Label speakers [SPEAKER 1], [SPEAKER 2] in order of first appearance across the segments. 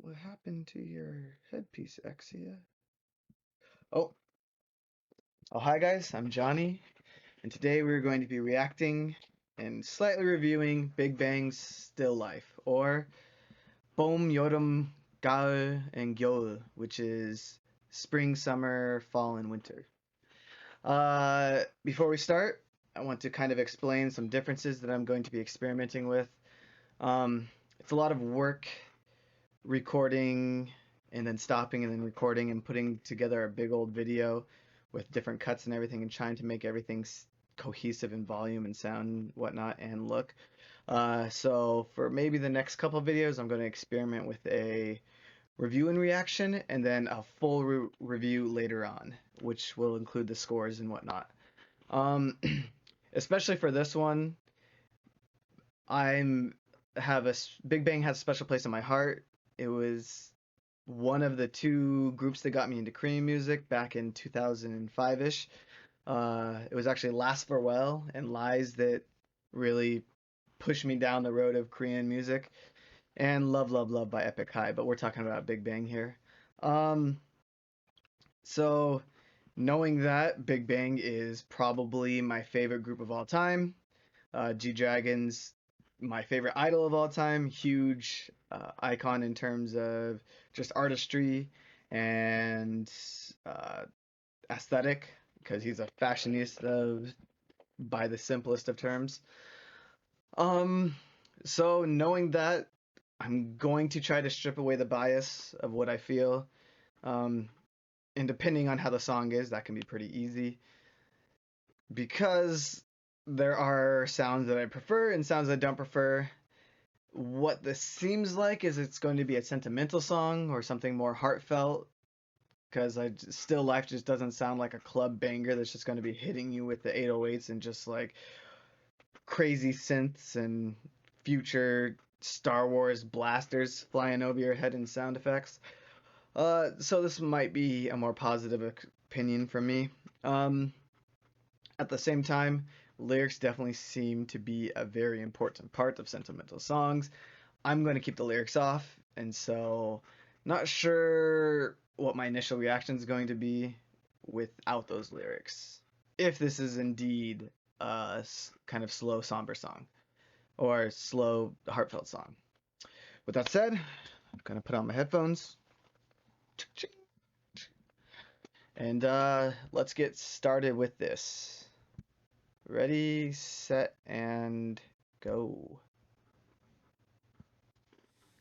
[SPEAKER 1] What happened to your headpiece, Exia? Oh, oh, hi guys, I'm Johnny, and today we're going to be reacting and slightly reviewing Big Bang's Still Life, or 봄여름가을겨울, which is spring, summer, fall, and winter. Before we start, I want to kind of explain some differences that I'm going to be experimenting with. It's a lot of work recording and then stopping and then recording and putting together a big old video with different cuts and everything and trying to make everything cohesive in volume and sound and whatnot and look. So for maybe the next couple of videos, I'm going to experiment with a review and reaction and then a full review later on, which will include the scores and whatnot. Um, Especially for this one, I'm have a Big Bang has a special place in my heart. It was one of the two groups that got me into Korean music back in 2005-ish. It was actually Last Farewell and Lies that really pushed me down the road of Korean music, and Love Love Love by Epic High, but we're talking about Big Bang here. Um, so knowing that Big Bang is probably my favorite group of all time, G Dragon's my favorite idol of all time, huge icon in terms of just artistry and uh, aesthetic, because he's a fashionista by the simplest of terms. Um, so knowing that, I'm going to try to strip away the bias of what I feel. Um, and depending on how the song is, that can be pretty easy because there are sounds that I prefer and sounds I don't prefer. What this seems like is it's going to be a sentimental song or something more heartfelt, because Still Life just doesn't sound like a club banger that's just going to be hitting you with the 808s and just like crazy synths and future Star Wars blasters flying over your head and sound effects. So this might be a more positive opinion from me. Um, at the same time, lyrics definitely seem to be a very important part of sentimental songs. I'm going to keep the lyrics off, and so not sure what my initial reaction is going to be without those lyrics. If this is indeed a kind of slow, somber song or slow, heartfelt song. With that said, I'm going to put on my headphones and let's get started with this. Ready, set, and go.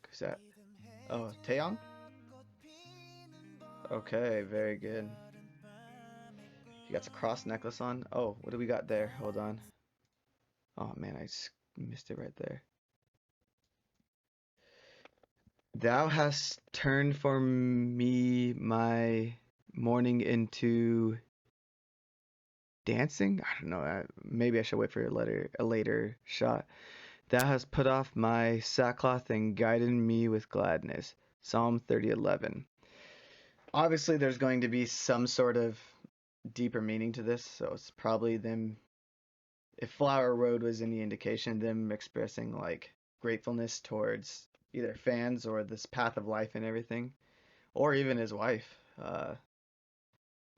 [SPEAKER 1] Who's that? Oh, Taeyong? Okay, very good. He got a cross necklace on. Oh, what do we got there? Hold on. Oh man, I just missed it right there. Thou hast turned for me my morning into dancing? I don't know. Maybe I should wait for a later shot. Thou hast put off my sackcloth and guided me with gladness. Psalm 30:11. Obviously, there's going to be some sort of deeper meaning to this, so it's probably them. If Flower Road was any indication, them expressing like gratefulness towards either fans or this path of life and everything, or even his wife.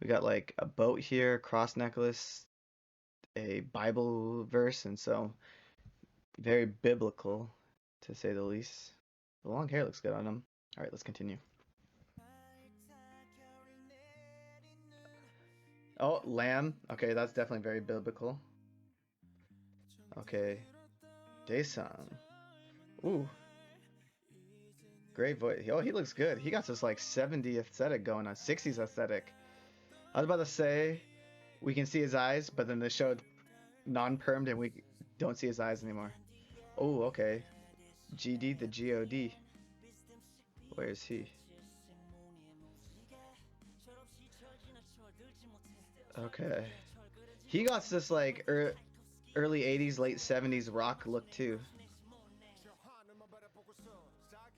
[SPEAKER 1] We got like a boat here, cross necklace, a Bible verse, and so very biblical to say the least. The long hair looks good on him. All right, let's continue. Oh, lamb. Okay, that's definitely very biblical. Okay, Daesung. Ooh, great voice. Oh, he looks good. He got this like 70 aesthetic going on, 60s aesthetic. I was about to say we can see his eyes, but then they showed non-permed and we don't see his eyes anymore. Oh, okay. GD the God. Where is he? Okay. He got this like early 80s, late 70s rock look too.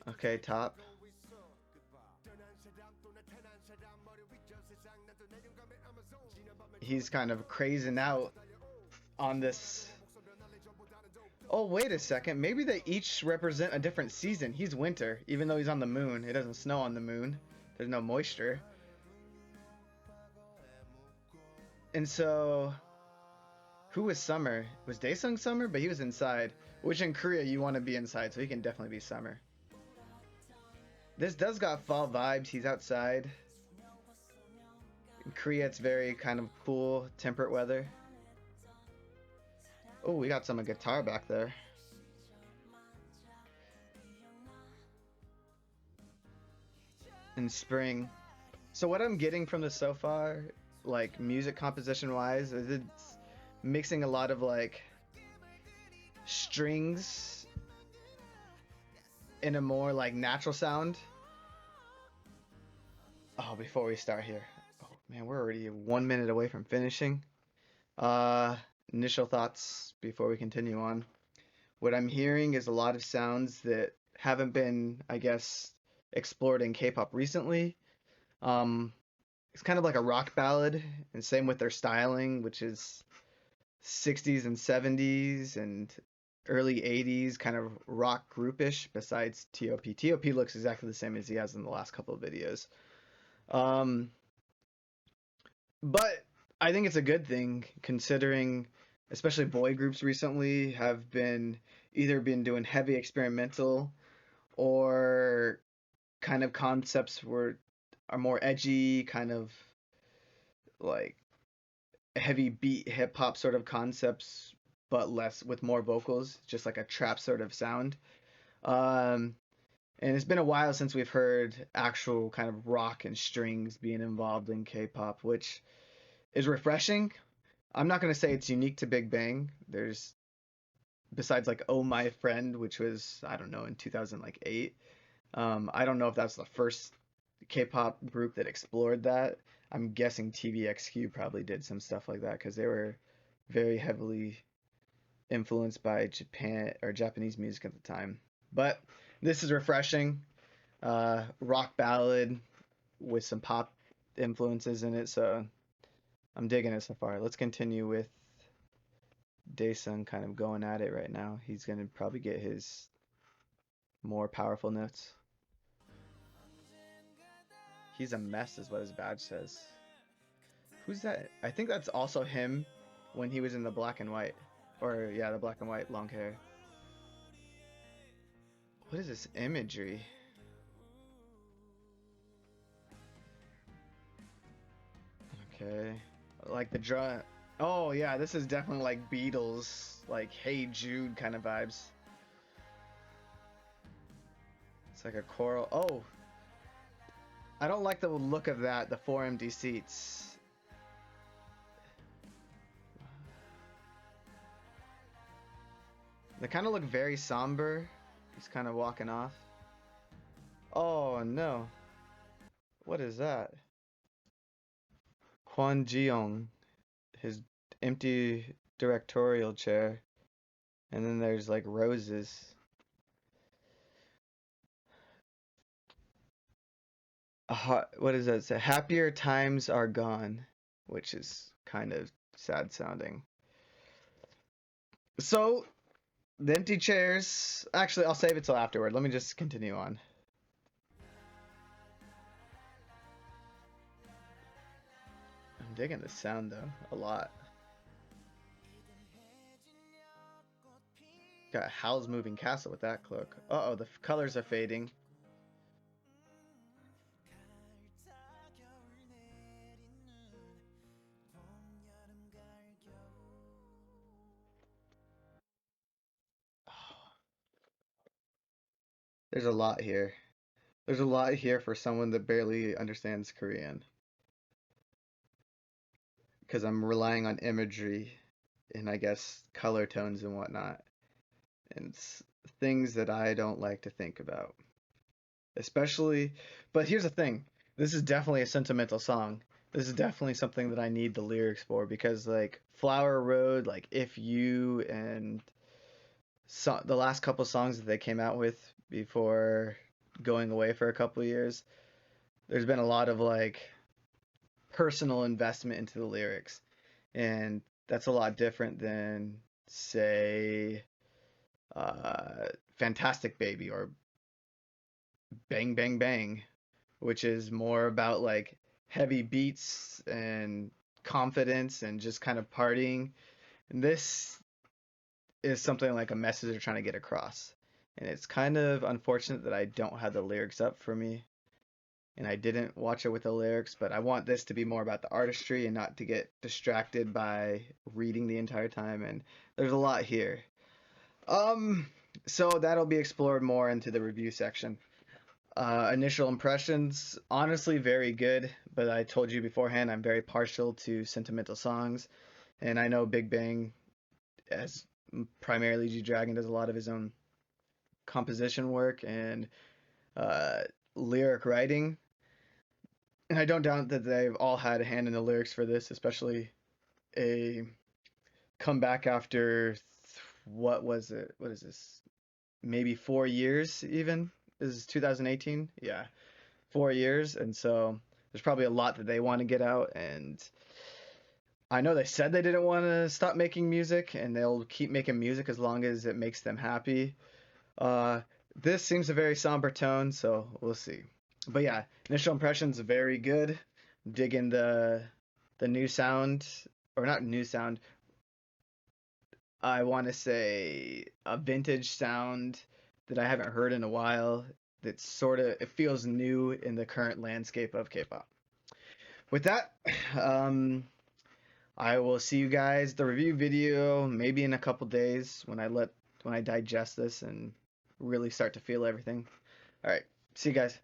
[SPEAKER 1] Okay, top. He's kind of crazing out on this Oh, wait a second. Maybe they each represent a different season. He's winter, even though he's on the moon. It doesn't snow on the moon. There's no moisture. And so, who was summer? Was Daesung summer? But he was inside. Which in Korea you want to be inside, so he can definitely be summer. This does got fall vibes. He's outside. In Korea, it's very kind of cool, temperate weather. Oh, we got some guitar back there. In spring. So what I'm getting from this so far, like music composition wise, is it's mixing a lot of like strings in a more like natural sound. Oh, before we start here. Oh man, we're already 1 minute away from finishing. Uh, Initial thoughts before we continue on. What I'm hearing is a lot of sounds that haven't been, I guess, explored in K-pop recently. Um, it's kind of like a rock ballad, and same with their styling, which is 60s and 70s and early 80s kind of rock groupish besides TOP. TOP looks exactly the same as he has in the last couple of videos. Um, but I think it's a good thing considering especially boy groups recently have been either been doing heavy experimental or kind of concepts were are more edgy, kind of like heavy beat hip hop sort of concepts, but less with more vocals, just like a trap sort of sound. Um, and it's been a while since we've heard actual kind of rock and strings being involved in K-pop, which is refreshing. I'm not gonna say it's unique to Big Bang. There's besides like Oh My Friend, which was I don't know in 2008. I don't know if that's the first K-pop group that explored that. I'm guessing TVXQ probably did some stuff like that because they were very heavily influenced by Japan or Japanese music at the time. But this is refreshing, rock ballad with some pop influences in it, so I'm digging it so far. Let's continue with Daesung kind of going at it right now. He's gonna probably get his more powerful notes. He's a mess, is what his badge says. Who's that? I think that's also him when he was in the black and white. Or, yeah, the black and white long hair. What is this imagery? Okay. Like the drum. Oh, yeah, this is definitely like Beatles, like Hey Jude kind of vibes. It's like a choral. Oh, I don't like the look of that, the four empty seats. They kind of look very somber. He's kind of walking off. Oh no. What is that? Kwon Jeong, his empty directorial chair. And then there's like roses. What does that say? Happier times are gone, which is kind of sad sounding. So, the empty chairs. Actually, I'll save it till afterward. Let me just continue on. I'm digging the sound though, a lot. Got Howl's Moving Castle with that cloak. Uh oh, the colors are fading. There's a lot here. There's a lot here for someone that barely understands Korean. Because I'm relying on imagery and I guess color tones and whatnot. And it's things that I don't like to think about. Especially, but here's the thing. This is definitely a sentimental song. This is definitely something that I need the lyrics for because like Flower Road, like If You and the last couple songs that they came out with before going away for a couple years, there's been a lot of like personal investment into the lyrics. And that's a lot different than say Fantastic Baby or Bang Bang Bang, which is more about like heavy beats and confidence and just kind of partying. And this is something like a message they're trying to get across. And it's kind of unfortunate that I don't have the lyrics up for me and I didn't watch it with the lyrics, but I want this to be more about the artistry and not to get distracted by reading the entire time. And there's a lot here. Um, so that'll be explored more into the review section. Initial impressions, honestly, very good, but I told you beforehand I'm very partial to sentimental songs, and I know Big Bang, as primarily G Dragon, does a lot of his own composition work and uh, lyric writing, and I don't doubt that they've all had a hand in the lyrics for this, especially a comeback after what was it? What is this? Maybe 4 years even. This is 2018. Yeah, 4 years, and so there's probably a lot that they want to get out. And I know they said they didn't want to stop making music, and they'll keep making music as long as it makes them happy. Uh, this seems a very somber tone, so we'll see. But yeah, initial impressions very good. Digging the new sound, or not new sound. I want to say a vintage sound that I haven't heard in a while. That sort of it feels new in the current landscape of K-pop. With that, um, I will see you guys the review video maybe in a couple days when I digest this and really start to feel everything. All right, see you guys.